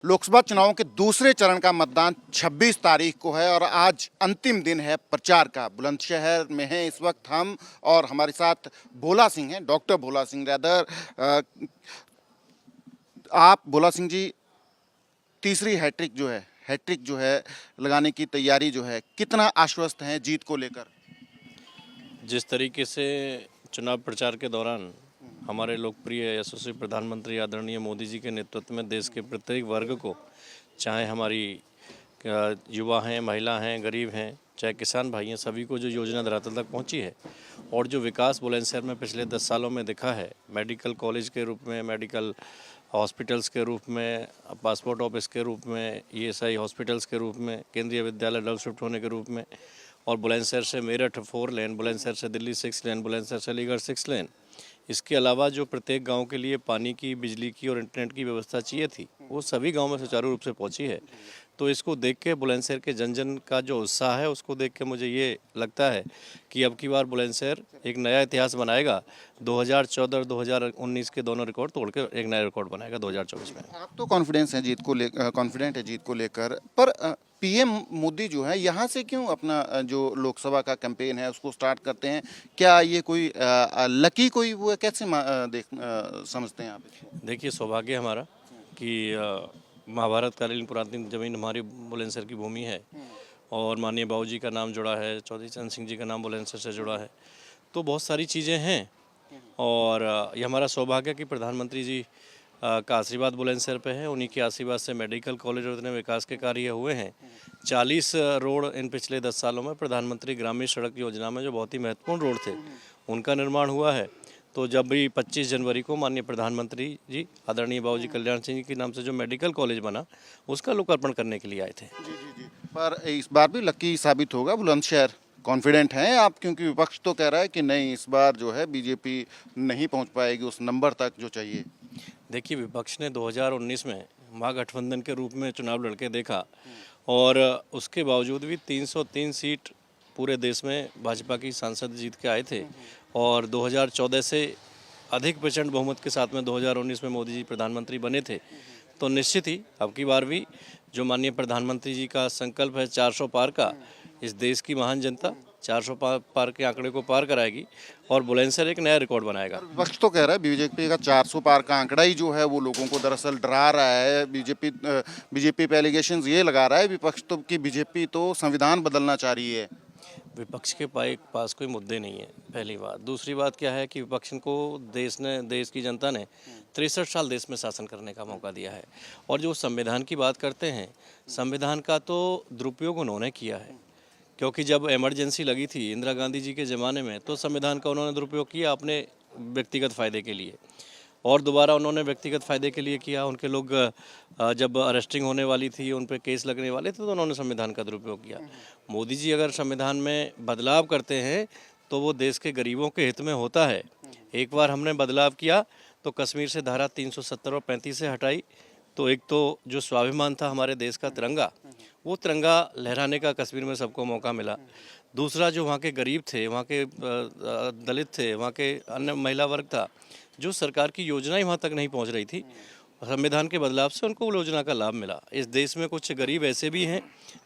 लोकसभा चुनाव के दूसरे चरण का मतदान 26 तारीख को है और आज अंतिम दिन है प्रचार का। बुलंदशहर में हैं इस वक्त हम और हमारे साथ भोला सिंह हैं, डॉक्टर भोला सिंह रैदर। आप भोला सिंह जी, तीसरी हैट्रिक जो है लगाने की तैयारी जो है, कितना आश्वस्त हैं जीत को लेकर? जिस तरीके से चुनाव प्रचार के दौरान हमारे लोकप्रिय यशस्वी प्रधानमंत्री आदरणीय मोदी जी के नेतृत्व में देश के प्रत्येक वर्ग को, चाहे हमारी युवा हैं, महिला हैं, गरीब हैं, चाहे किसान भाई हैं, सभी को जो योजना धरातल तक पहुंची है और जो विकास बुलंदशहर में पिछले 10 सालों में दिखा है, मेडिकल कॉलेज के रूप में, मेडिकल हॉस्पिटल्स के रूप में, पासपोर्ट ऑफिस के रूप में, ईएसआई हॉस्पिटल्स के रूप में, केंद्रीय विद्यालय डबल शिफ्ट होने के रूप में, और बुलंदशहर से मेरठ 4 लेन, बुलंदशहर से दिल्ली 6 लेन, बुलंदशहर से अलीगढ़ 6 लेन। इसके अलावा जो प्रत्येक गांव के लिए पानी की, बिजली की और इंटरनेट की व्यवस्था चाहिए थी, वो सभी गांव में सुचारू रूप से पहुंची है। तो इसको देख के बुलंदशहर के जन जन का जो उत्साह है, उसको देख के मुझे ये लगता है कि अब की बार बुलंदशहर एक नया इतिहास बनाएगा। 2014 और 2019 के दोनों रिकॉर्ड तोड़ के एक नया रिकॉर्ड बनाएगा 2024 में। आप तो कॉन्फिडेंट है जीत को लेकर, पर पीएम मोदी जो है यहाँ से क्यों अपना जो लोकसभा का कैंपेन है उसको स्टार्ट करते हैं? क्या ये कोई लकी कोई वो है, कैसे समझते हैं आप इसको? देखिए, सौभाग्य हमारा कि महाभारत कालीन पुरातन जमीन हमारी बुलंदशहर की भूमि है और माननीय बाबूजी का नाम जुड़ा है, चौधरी चरण सिंह जी का नाम बुलंदशहर से जुड़ा है। तो बहुत सारी चीज़ें हैं और ये हमारा सौभाग्य कि प्रधानमंत्री जी का आशीर्वाद बुलंदशहर पे है। उन्हीं के आशीर्वाद से मेडिकल कॉलेज और इतने विकास के कार्य हुए हैं। 40 रोड इन पिछले 10 सालों में प्रधानमंत्री ग्रामीण सड़क योजना में जो बहुत ही महत्वपूर्ण रोड थे, उनका निर्माण हुआ है। तो जब भी 25 जनवरी को माननीय प्रधानमंत्री जी आदरणीय बाबूजी कल्याण सिंह जी के नाम से जो मेडिकल कॉलेज बना, उसका लोकार्पण करने के लिए आए थे। जी जी जी। पर इस बार भी लकी साबित होगा बुलंदशहर? कॉन्फिडेंट हैं आप? क्योंकि विपक्ष तो कह रहा है कि नहीं, इस बार जो है बीजेपी नहीं पहुंच पाएगी उस नंबर तक जो चाहिए। देखिए, विपक्ष ने 2019 में महागठबंधन के रूप में चुनाव लड़के देखा और उसके बावजूद भी 303 सीट पूरे देश में भाजपा की सांसद जीत के आए थे और 2014 से अधिक प्रचंड बहुमत के साथ में 2019 में मोदी जी प्रधानमंत्री बने थे। तो निश्चित ही अब की बार भी जो माननीय प्रधानमंत्री जी का संकल्प है 400 पार का, इस देश की महान जनता 400 पार के आंकड़े को पार कराएगी और बुलंदशहर एक नया रिकॉर्ड बनाएगा। विपक्ष तो कह रहा है बीजेपी का 400 पार का आंकड़ा ही जो है वो लोगों को दरअसल डरा रहा है। बीजेपी पे एलिगेशंस ये लगा रहा है विपक्ष तो कि बीजेपी तो संविधान बदलना चाह रही है। विपक्ष के पास कोई मुद्दे नहीं है, पहली बात। दूसरी बात क्या है कि विपक्ष को देश की जनता ने 63 साल देश में शासन करने का मौका दिया है और जो संविधान की बात करते हैं, संविधान का तो दुरुपयोग उन्होंने किया है। क्योंकि जब इमरजेंसी लगी थी इंदिरा गांधी जी के ज़माने में, तो संविधान का उन्होंने दुरुपयोग किया अपने व्यक्तिगत फ़ायदे के लिए और दोबारा उन्होंने व्यक्तिगत फ़ायदे के लिए किया। उनके लोग जब अरेस्टिंग होने वाली थी, उन पर केस लगने वाले थे, तो उन्होंने संविधान का दुरुपयोग किया। मोदी जी अगर संविधान में बदलाव करते हैं तो वो देश के गरीबों के हित में होता है। एक बार हमने बदलाव किया तो कश्मीर से धारा 370 और 35 से हटाई, तो एक तो जो स्वाभिमान था हमारे देश का तिरंगा, वो तिरंगा लहराने का कश्मीर में सबको मौका मिला। दूसरा, जो वहाँ के गरीब थे, वहाँ के दलित थे, वहाँ के अन्य महिला वर्ग था, जो सरकार की योजनाएं वहाँ तक नहीं पहुँच रही थी, संविधान के बदलाव से उनको वो योजना का लाभ मिला। इस देश में कुछ गरीब ऐसे भी हैं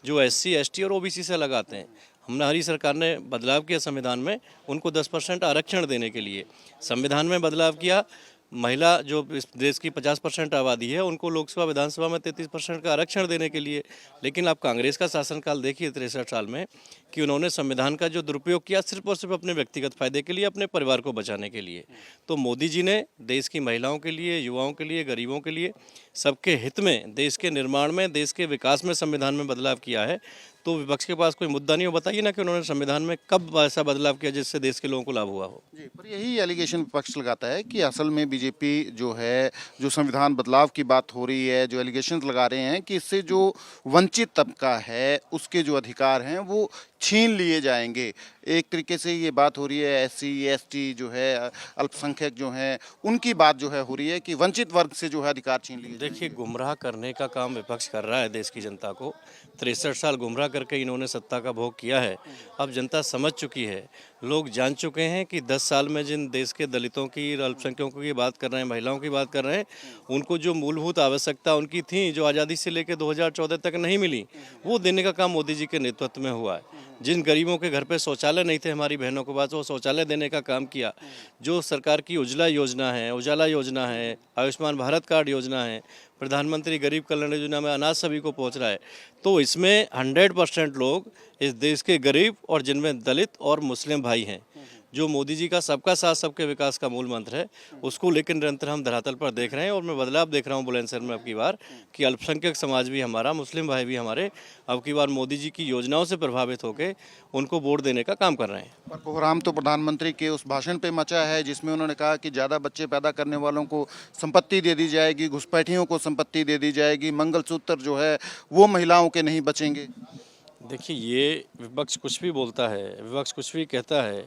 जो SC, ST और OBC से लगाते हैं। हमारी सरकार ने बदलाव किया संविधान में, उनको 10% आरक्षण देने के लिए संविधान में बदलाव किया। महिला जो इस देश की 50% आबादी है, उनको लोकसभा विधानसभा में 33% का आरक्षण देने के लिए। लेकिन आप कांग्रेस का शासनकाल देखिए 63 साल में, कि उन्होंने संविधान का जो दुरुपयोग किया सिर्फ और सिर्फ अपने व्यक्तिगत फायदे के लिए, अपने परिवार को बचाने के लिए। तो मोदी जी ने देश की महिलाओं के लिए, युवाओं के लिए, गरीबों के लिए, सबके हित में, देश के निर्माण में, देश के विकास में संविधान में बदलाव किया है। तो विपक्ष के पास कोई मुद्दा नहीं हो, बताइए ना कि उन्होंने संविधान में कब ऐसा बदलाव किया जिससे देश के लोगों को लाभ हुआ हो। जी, पर यही एलिगेशन विपक्ष लगाता है कि असल में बीजेपी जो है, जो संविधान बदलाव की बात हो रही है, जो एलिगेशंस लगा रहे हैं कि इससे जो वंचित तबका है उसके जो अधिकार हैं वो छीन लिए जाएंगे। एक तरीके से ये बात हो रही है, एससी एसटी जो है, अल्पसंख्यक जो हैं, उनकी बात जो है हो रही है कि वंचित वर्ग से जो है अधिकार छीन लिए देखिए, गुमराह करने का काम विपक्ष कर रहा है देश की जनता को। 63 साल गुमराह करके इन्होंने सत्ता का भोग किया है। अब जनता समझ चुकी है, लोग जान चुके हैं कि 10 साल में जिन देश के दलितों की, अल्पसंख्यकों की बात कर रहे हैं, महिलाओं की बात कर रहे हैं, उनको जो मूलभूत आवश्यकता उनकी थी, जो आज़ादी से लेकर 2014 तक नहीं मिली, वो देने का काम मोदी जी के नेतृत्व में हुआ है। जिन गरीबों के घर पे शौचालय नहीं थे, हमारी बहनों के पास, वो शौचालय देने का काम किया। जो सरकार की उजाला योजना है, आयुष्मान भारत कार्ड योजना है, प्रधानमंत्री गरीब कल्याण योजना में अनाज सभी को पहुंच रहा है। तो इसमें 100% लोग इस देश के गरीब और जिनमें दलित और मुस्लिम भाई हैं। जो मोदी जी का सबका साथ सबके विकास का मूल मंत्र है, उसको लेकर निरंतर हम धरातल पर देख रहे हैं। और मैं बदलाव देख रहा हूँ बुलंदशहर में अब की बार, कि अल्पसंख्यक समाज भी हमारा, मुस्लिम भाई भी हमारे अब की बार मोदी जी की योजनाओं से प्रभावित होकर उनको वोट देने का काम कर रहे हैं। पर कोहराम तो प्रधानमंत्री के उस भाषण पे मचा है जिसमें उन्होंने कहा कि ज़्यादा बच्चे पैदा करने वालों को संपत्ति दे दी जाएगी, घुसपैठियों को संपत्ति दे दी जाएगी, मंगलसूत्र जो है वो महिलाओं के नहीं बचेंगे। देखिए, ये विपक्ष कुछ भी बोलता है, विपक्ष कुछ भी कहता है।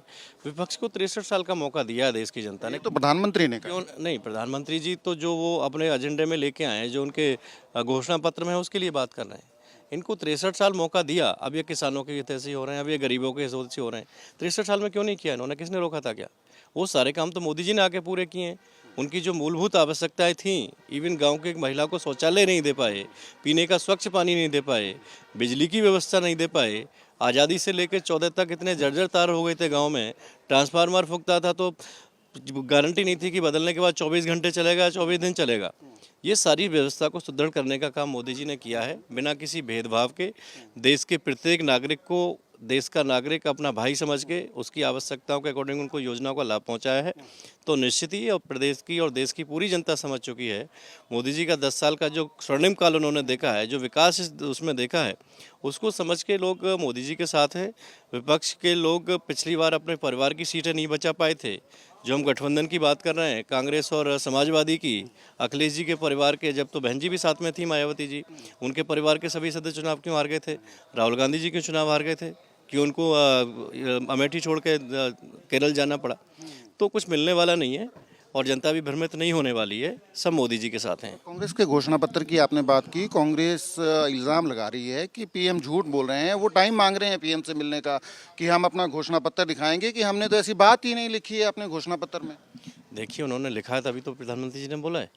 विपक्ष को 63 साल का मौका दिया है देश की जनता ने। ये तो प्रधानमंत्री ने कहा। क्यों नहीं? प्रधानमंत्री जी तो जो वो अपने एजेंडे में लेके आए हैं, जो उनके घोषणा पत्र में है, उसके लिए बात कर रहे हैं। इनको 63 साल मौका दिया। अब ये किसानों के हित से हो रहे हैं, अब ये गरीबों के हित से हो रहे हैं। 63 साल में क्यों नहीं किया इन्होंने? किसने रोका था क्या? वो सारे काम तो मोदी जी ने आके पूरे किए हैं। उनकी जो मूलभूत आवश्यकताएं थी, इवन गांव के एक महिला को शौचालय नहीं दे पाए, पीने का स्वच्छ पानी नहीं दे पाए, बिजली की व्यवस्था नहीं दे पाए। आज़ादी से लेकर 14 तक इतने जर्जर तार हो गए थे गांव में, ट्रांसफार्मर फूकता था तो गारंटी नहीं थी कि बदलने के बाद 24 घंटे चलेगा, 24 दिन चलेगा। ये सारी व्यवस्था को सुदृढ़ करने का काम मोदी जी ने किया है, बिना किसी भेदभाव के। देश के प्रत्येक नागरिक को देश का नागरिक अपना भाई समझ के उसकी आवश्यकताओं के अकॉर्डिंग उनको योजनाओं का लाभ पहुंचाया है। तो निश्चित ही और प्रदेश की और देश की पूरी जनता समझ चुकी है, मोदी जी का 10 साल का जो स्वर्णिम काल उन्होंने देखा है, जो विकास उसमें देखा है, उसको समझ के लोग मोदी जी के साथ हैं। विपक्ष के लोग पिछली बार अपने परिवार की सीटें नहीं बचा पाए थे। जो हम गठबंधन की बात कर रहे हैं, कांग्रेस और समाजवादी की, अखिलेश जी के परिवार के, जब तो बहन जी भी साथ में थी, मायावती जी, उनके परिवार के सभी सदस्य चुनाव क्यों हार गए थे? राहुल गांधी जी क्यों चुनाव हार गए थे कि उनको अमेठी छोड़ के केरल जाना पड़ा? तो कुछ मिलने वाला नहीं है और जनता भी भ्रमित नहीं होने वाली है। सब मोदी जी के साथ हैं। कांग्रेस के घोषणा पत्र की आपने बात की। कांग्रेस इल्ज़ाम लगा रही है कि पीएम झूठ बोल रहे हैं, वो टाइम मांग रहे हैं पीएम से मिलने का कि हम अपना घोषणा पत्र दिखाएंगे, कि हमने तो ऐसी बात ही नहीं लिखी है अपने घोषणा पत्र में। देखिए, उन्होंने लिखा है तभी तो प्रधानमंत्री जी ने बोला है।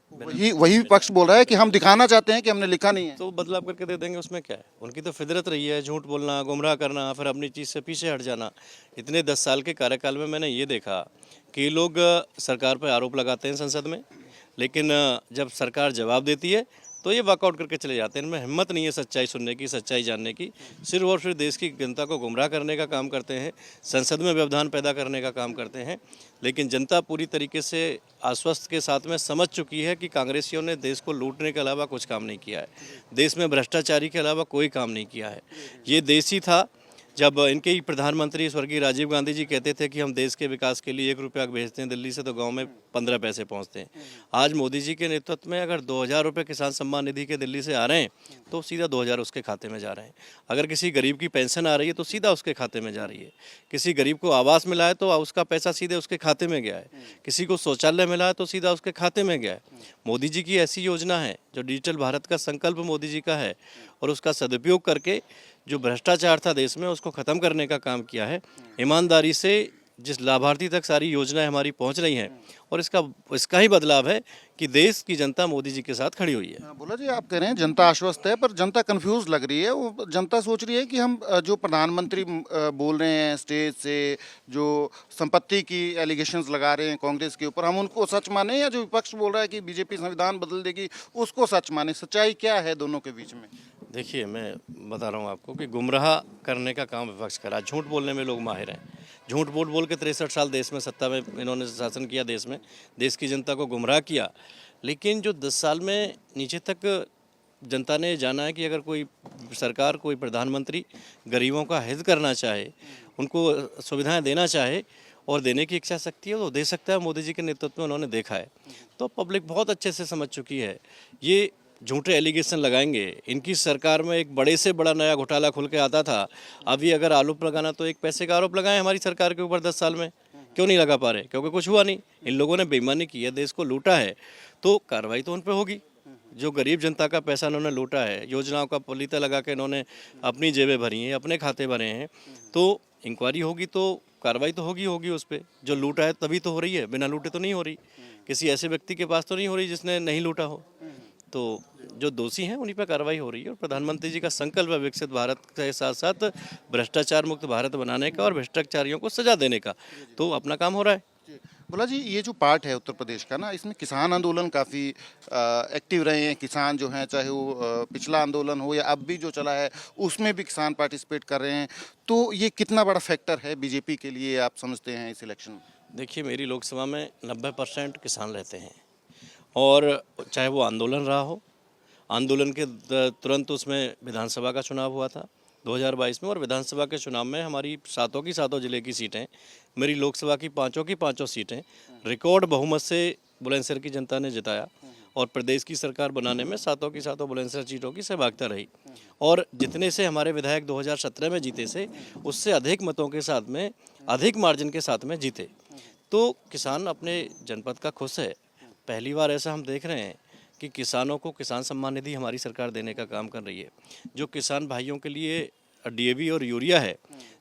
वही विपक्ष बोल रहा है कि हम दिखाना चाहते हैं कि हमने लिखा नहीं है। तो बदलाव करके दे देंगे, उसमें क्या है? उनकी तो फितरत रही है झूठ बोलना, गुमराह करना, फिर अपनी चीज़ से पीछे हट जाना। इतने 10 साल के कार्यकाल में मैंने ये देखा कि लोग सरकार पर आरोप लगाते हैं संसद में, लेकिन जब सरकार जवाब देती है तो ये वॉकआउट करके चले जाते हैं। इनमें हिम्मत नहीं है सच्चाई सुनने की, सच्चाई जानने की। सिर्फ और सिर्फ देश की जनता को गुमराह करने का काम करते हैं, संसद में व्यवधान पैदा करने का काम करते हैं। लेकिन जनता पूरी तरीके से आश्वस्त के साथ में समझ चुकी है कि कांग्रेसियों ने देश को लूटने के अलावा कुछ काम नहीं किया है, देश में भ्रष्टाचारी के अलावा कोई काम नहीं किया है। ये देश ही था जब इनके ही प्रधानमंत्री स्वर्गीय राजीव गांधी जी कहते थे कि हम देश के विकास के लिए 1 रुपया भेजते हैं दिल्ली से तो गांव में 15 पैसे पहुंचते हैं। आज मोदी जी के नेतृत्व में अगर 2000 रुपये किसान सम्मान निधि के दिल्ली से आ रहे हैं तो सीधा 2000 उसके खाते में जा रहे हैं। अगर किसी गरीब की पेंशन आ रही है तो सीधा उसके खाते में जा रही है। किसी गरीब को आवास मिला है तो उसका पैसा सीधे उसके खाते में गया है। किसी को शौचालय मिला है तो सीधा उसके खाते में गया है। मोदी जी की ऐसी योजना है जो डिजिटल भारत का संकल्प मोदी जी का है, और उसका सदुपयोग करके जो भ्रष्टाचार था देश में उसको ख़त्म करने का काम किया है। ईमानदारी से जिस लाभार्थी तक सारी योजनाएं हमारी पहुंच रही हैं, और इसका ही बदलाव है कि देश की जनता मोदी जी के साथ खड़ी हुई है। बोला जी, आप कह रहे हैं जनता आश्वस्त है, पर जनता कंफ्यूज लग रही है। वो जनता सोच रही है कि हम जो प्रधानमंत्री बोल रहे हैं स्टेज से, जो संपत्ति की एलिगेशंस लगा रहे हैं कांग्रेस के ऊपर, हम उनको सच माने, या जो विपक्ष बोल रहा है कि बीजेपी संविधान बदल देगी उसको सच माने? सच्चाई क्या है दोनों के बीच में? देखिए, मैं बता रहा हूँ आपको कि गुमराह करने का काम विपक्ष करा। झूठ बोलने में लोग माहिर हैं। झूठ बोल के 63 साल देश में सत्ता में इन्होंने शासन किया, देश में देश की जनता को गुमराह किया। लेकिन जो 10 साल में नीचे तक जनता ने जाना है कि अगर कोई सरकार, कोई प्रधानमंत्री गरीबों का हित करना चाहे, उनको सुविधाएं देना चाहे और देने की इच्छा शक्ति है तो दे सकता है। मोदी जी के नेतृत्व में उन्होंने देखा है, तो पब्लिक बहुत अच्छे से समझ चुकी है। ये झूठे एलिगेशन लगाएंगे। इनकी सरकार में एक बड़े से बड़ा नया घोटाला खुल के आता था। अभी अगर आरोप लगाना तो एक पैसे का आरोप लगाएं हमारी सरकार के ऊपर 10 साल में, क्यों नहीं लगा पा रहे? क्योंकि कुछ हुआ नहीं। इन लोगों ने बेईमानी की है, देश को लूटा है, तो कार्रवाई तो उन पे होगी। जो गरीब जनता का पैसा इन्होंने लूटा है, योजनाओं का पलीता लगा के इन्होंने अपनी जेबें भरी हैं, अपने खाते भरे हैं, तो इंक्वायरी होगी तो कार्रवाई तो होगी उस पर। जो लूटा है तभी तो हो रही है, बिना लूटे तो नहीं हो रही। किसी ऐसे व्यक्ति के पास तो नहीं हो रही जिसने नहीं लूटा हो। तो जो दोषी हैं उन्हीं पर कार्रवाई हो रही है। और प्रधानमंत्री जी का संकल्प है विकसित भारत के साथ साथ भ्रष्टाचार मुक्त भारत बनाने का और भ्रष्टाचारियों को सजा देने का, तो अपना काम हो रहा है। बोला जी, ये जो पार्ट है उत्तर प्रदेश का ना, इसमें किसान आंदोलन काफ़ी एक्टिव रहे हैं। किसान जो हैं, चाहे वो पिछला आंदोलन हो या अब भी जो चला है, उसमें भी किसान पार्टिसिपेट कर रहे हैं। तो ये कितना बड़ा फैक्टर है बीजेपी के लिए, आप समझते हैं इस इलेक्शन में? देखिए, मेरी लोकसभा में 90% किसान रहते हैं, और चाहे वो आंदोलन रहा हो, आंदोलन के तुरंत उसमें विधानसभा का चुनाव हुआ था 2022 में, और विधानसभा के चुनाव में हमारी सातों की सातों जिले की सीटें, मेरी लोकसभा की पांचों सीटें रिकॉर्ड बहुमत से बुलंदशहर की जनता ने जिताया, और प्रदेश की सरकार बनाने में सातों की सातों बुलंदशहर सीटों की सहभागिता रही। और जितने से हमारे विधायक 2017 में जीते से, उससे अधिक मतों के साथ में, अधिक मार्जिन के साथ में जीते। तो किसान अपने जनपद का खुश है। पहली बार ऐसा हम देख रहे हैं कि किसानों को किसान सम्मान निधि हमारी सरकार देने का काम कर रही है। जो किसान भाइयों के लिए डीएवी और यूरिया है,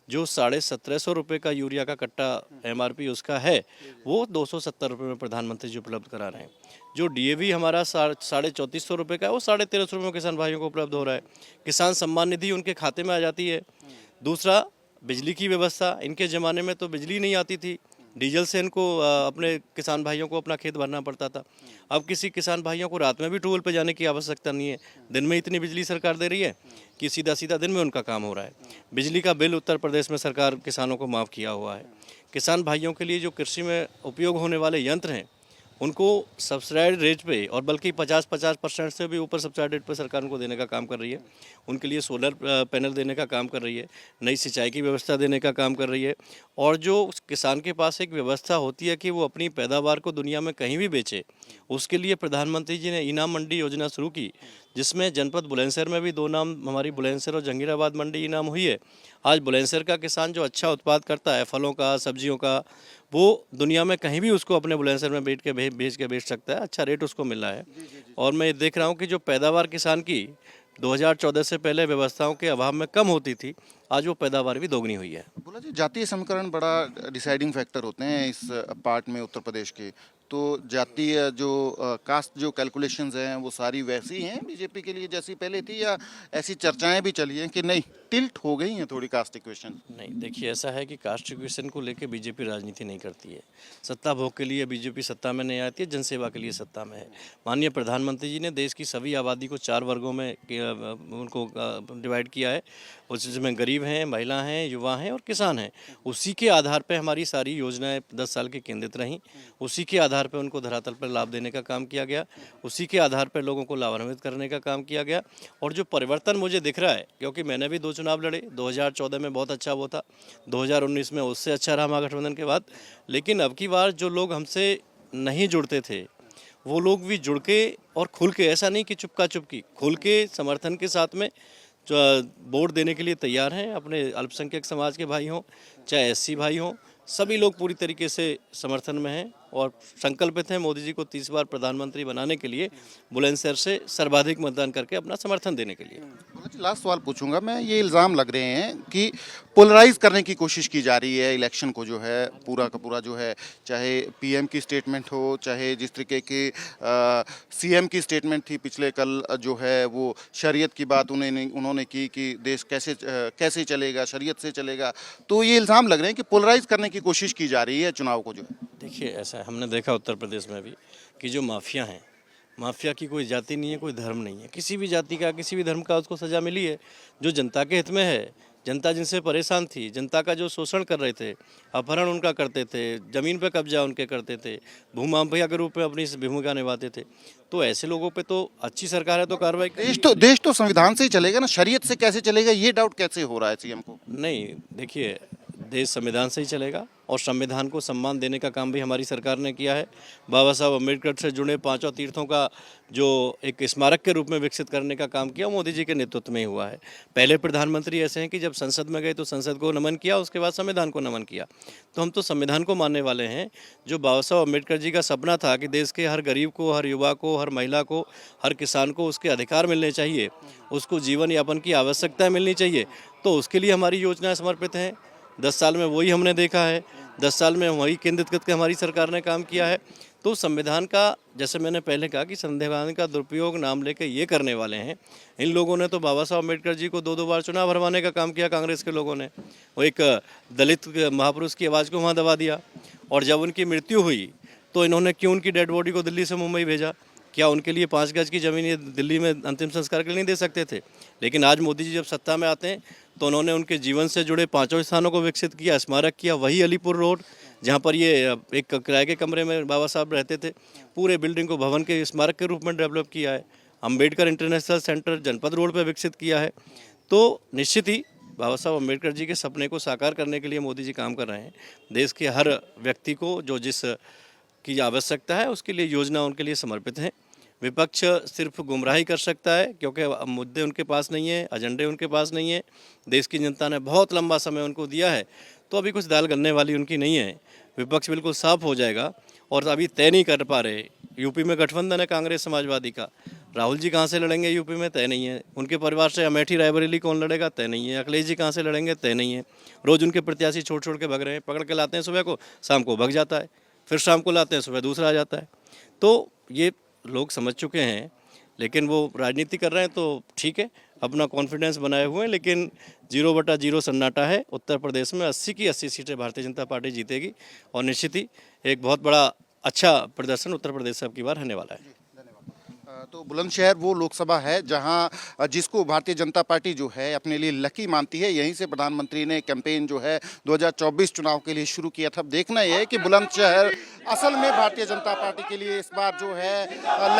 जो 1750 रुपये का यूरिया का कट्टा एमआरपी उसका है, वो 270 रुपये में प्रधानमंत्री जी उपलब्ध करा रहे हैं। जो डीएवी हमारा 3450 रुपये का है, वो 1350 रुपये में किसान भाइयों को उपलब्ध हो रहा है। किसान सम्मान निधि उनके खाते में आ जाती है। दूसरा, बिजली की व्यवस्था, इनके ज़माने में तो बिजली नहीं आती थी, डीजल से इनको अपने किसान भाइयों को अपना खेत भरना पड़ता था। अब किसी किसान भाइयों को रात में भी टूल पे जाने की आवश्यकता नहीं है। दिन में इतनी बिजली सरकार दे रही है कि सीधा सीधा दिन में उनका काम हो रहा है। बिजली का बिल उत्तर प्रदेश में सरकार किसानों को माफ़ किया हुआ है। किसान भाइयों के लिए जो कृषि में उपयोग होने वाले यंत्र हैं, उनको सब्सिडाइड रेट पे, और बल्कि 50% से भी ऊपर सब्सिडाइड रेट पे सरकार उनको देने का काम कर रही है। उनके लिए सोलर पैनल देने का काम कर रही है, नई सिंचाई की व्यवस्था देने का काम कर रही है। और जो किसान के पास एक व्यवस्था होती है कि वो अपनी पैदावार को दुनिया में कहीं भी बेचे, उसके लिए प्रधानमंत्री जी ने इनाम मंडी योजना शुरू की, जिसमें जनपद बुलंदशहर में भी 2 नाम, हमारी बुलंदशहर और जहांगीराबाद मंडी इनाम हुई है। आज बुलंदशहर का किसान जो अच्छा उत्पाद करता है, फलों का, सब्जियों का, वो दुनिया में कहीं भी उसको अपने बुलंदशहर में बेच के बेच सकता है। अच्छा रेट उसको मिल रहा है। और मैं देख रहा हूँ कि जो पैदावार किसान की 2014 से पहले व्यवस्थाओं के अभाव में कम होती थी, आज वो पैदावार भी दोगुनी हुई है। बोला जी, जातीय समीकरण बड़ा डिसाइडिंग फैक्टर होते हैं इस पार्ट में उत्तर प्रदेश के। तो जातीय जो कास्ट जो कैलकुलेशंस हैं, वो सारी वैसी हैं बीजेपी के लिए जैसी पहले थी, या ऐसी चर्चाएं भी चली हैं कि नहीं, टिल्ट हो गई हैं थोड़ी कास्ट इक्वेशन? नहीं, देखिए, ऐसा है कि कास्ट इक्वेशन को लेकर बीजेपी राजनीति नहीं करती है। सत्ता भोग के लिए बीजेपी सत्ता में नहीं आती है, जनसेवा के लिए सत्ता में है। माननीय प्रधानमंत्री जी ने देश की सभी आबादी को 4 वर्गों में उनको डिवाइड किया है, उसमें गरीब हैं, महिला हैं, युवा हैं और किसान हैं। उसी के आधार पर हमारी सारी योजनाएं 10 साल की केंद्रित रहीं, उसी के आधार पर उनको धरातल पर लाभ देने का काम किया गया, उसी के आधार पर लोगों को लाभान्वित करने का काम किया गया। और जो परिवर्तन मुझे दिख रहा है, क्योंकि मैंने भी 2 चुनाव लड़े, 2014 में बहुत अच्छा वो था, 2019 में उससे अच्छा रहा महागठबंधन के बाद। लेकिन अब की बार जो लोग हमसे नहीं जुड़ते थे, वो लोग भी जुड़ के और खुल के, ऐसा नहीं कि चुपका चुपकी, खुल के समर्थन के साथ में जो वोट देने के लिए तैयार हैं। अपने अल्पसंख्यक समाज के भाई हों, चाहे एससी भाई हों, सभी लोग पूरी तरीके से समर्थन में हैं और संकल्पित हैं मोदी जी को 30 बार प्रधानमंत्री बनाने के लिए, बुलंदशहर से सर्वाधिक मतदान करके अपना समर्थन देने के लिए। लास्ट सवाल पूछूंगा मैं। ये इल्ज़ाम लग रहे हैं कि पोलराइज करने की कोशिश की जा रही है इलेक्शन को, जो है पूरा का पूरा जो है, चाहे पीएम की स्टेटमेंट हो, चाहे जिस तरीके की सीएम की स्टेटमेंट थी पिछले कल, जो है वो शरीयत की बात उन्होंने की कि देश कैसे चलेगा, शरीयत से चलेगा। तो ये इल्ज़ाम लग रहे हैं कि पोलराइज करने की कोशिश की जा रही है चुनाव को, जो है। देखिए, ऐसा है, हमने देखा उत्तर प्रदेश में भी कि जो माफिया हैं, माफिया की कोई जाति नहीं है, कोई धर्म नहीं है। किसी भी जाति का, किसी भी धर्म का उसको सज़ा मिली है, जो जनता के हित में है। जनता जिनसे परेशान थी, जनता का जो शोषण कर रहे थे, अपहरण उनका करते थे, ज़मीन पे कब्जा उनके करते थे, भूमाफिया के रूप में अपनी भूमिका निभाते थे, तो ऐसे लोगों पे तो अच्छी सरकार है तो कार्रवाई। देश तो संविधान से ही चलेगा ना, शरीयत से कैसे चलेगा, ये डाउट कैसे हो रहा है सीएम को? नहीं, देखिए, देश संविधान से ही चलेगा और संविधान को सम्मान देने का काम भी हमारी सरकार ने किया है। बाबा साहब अम्बेडकर से जुड़े 5 तीर्थों का जो एक स्मारक के रूप में विकसित करने का काम किया मोदी जी के नेतृत्व में ही हुआ है। पहले प्रधानमंत्री ऐसे हैं कि जब संसद में गए तो संसद को नमन किया, उसके बाद संविधान को नमन किया। तो हम तो संविधान को मानने वाले हैं। जो बाबा साहब अम्बेडकर जी का सपना था कि देश के हर गरीब को, हर युवा को, हर महिला को, हर किसान को उसके अधिकार मिलने चाहिए, उसको जीवन यापन की आवश्यकता मिलनी चाहिए, तो उसके लिए हमारी योजनाएं समर्पित हैं। 10 साल में वही हमने देखा है, 10 साल में वही केंद्रित करके हमारी सरकार ने काम किया है। तो संविधान का, जैसे मैंने पहले कहा कि संविधान का दुरुपयोग नाम लेके ये करने वाले हैं, इन लोगों ने तो बाबा साहब अम्बेडकर जी को 2-2 बार चुनाव हरवाने का काम किया। कांग्रेस के लोगों ने वो एक दलित महापुरुष की आवाज़ को वहाँ दबा दिया, और जब उनकी मृत्यु हुई तो इन्होंने क्यों उनकी डेड बॉडी को दिल्ली से मुंबई भेजा? क्या उनके लिए 5 गज की ज़मीन ये दिल्ली में अंतिम संस्कार के लिए नहीं दे सकते थे? लेकिन आज मोदी जी जब सत्ता में आते हैं तो उन्होंने उनके जीवन से जुड़े 5 स्थानों को विकसित किया, स्मारक किया। वही अलीपुर रोड जहाँ पर ये एक किराए के कमरे में बाबा साहब रहते थे, पूरे बिल्डिंग को भवन के स्मारक के रूप में डेवलप किया है। अम्बेडकर इंटरनेशनल सेंटर जनपद रोड पर विकसित किया है। तो निश्चित ही बाबा साहब अम्बेडकर जी के सपने को साकार करने के लिए मोदी जी काम कर रहे हैं। देश के हर व्यक्ति को जो जिस की आवश्यकता है उसके लिए योजना उनके लिए समर्पित है। विपक्ष सिर्फ गुमराही कर सकता है, क्योंकि मुद्दे उनके पास नहीं है, एजेंडे उनके पास नहीं है। देश की जनता ने बहुत लंबा समय उनको दिया है, तो अभी कुछ दाल गलने वाली उनकी नहीं है। विपक्ष बिल्कुल साफ हो जाएगा, और अभी तय नहीं कर पा रहे। यूपी में गठबंधन है कांग्रेस समाजवादी का, राहुल जी कहाँ से लड़ेंगे यूपी में तय नहीं है। उनके परिवार से अमेठी रायबरेली कौन लड़ेगा तय नहीं है। अखिलेश जी कहाँ से लड़ेंगे तय नहीं है। रोज़ उनके प्रत्याशी छोड़ के भग रहे हैं। पकड़ के लाते हैं सुबह को, शाम को भग जाता है, फिर शाम को लाते हैं, सुबह दूसरा आ जाता है। तो ये लोग समझ चुके हैं, लेकिन वो राजनीति कर रहे हैं तो ठीक है, अपना कॉन्फिडेंस बनाए हुए हैं। लेकिन 0/0 सन्नाटा है। उत्तर प्रदेश में 80 की 80 सीटें भारतीय जनता पार्टी जीतेगी, और निश्चित ही एक बहुत बड़ा अच्छा प्रदर्शन उत्तर प्रदेश से अब की बार होने वाला है। तो बुलंदशहर वो लोकसभा है जहां जिसको भारतीय जनता पार्टी जो है अपने लिए लकी मानती है। यहीं से प्रधानमंत्री ने कैंपेन जो है 2024 चुनाव के लिए शुरू किया था। अब देखना यह है कि बुलंदशहर असल में भारतीय जनता पार्टी के लिए इस बार जो है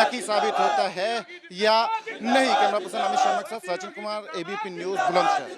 लकी साबित होता है या नहीं। कैमरा पर्सन अमित शर्मा के साथ सचिन कुमार, ABP न्यूज़, बुलंदशहर।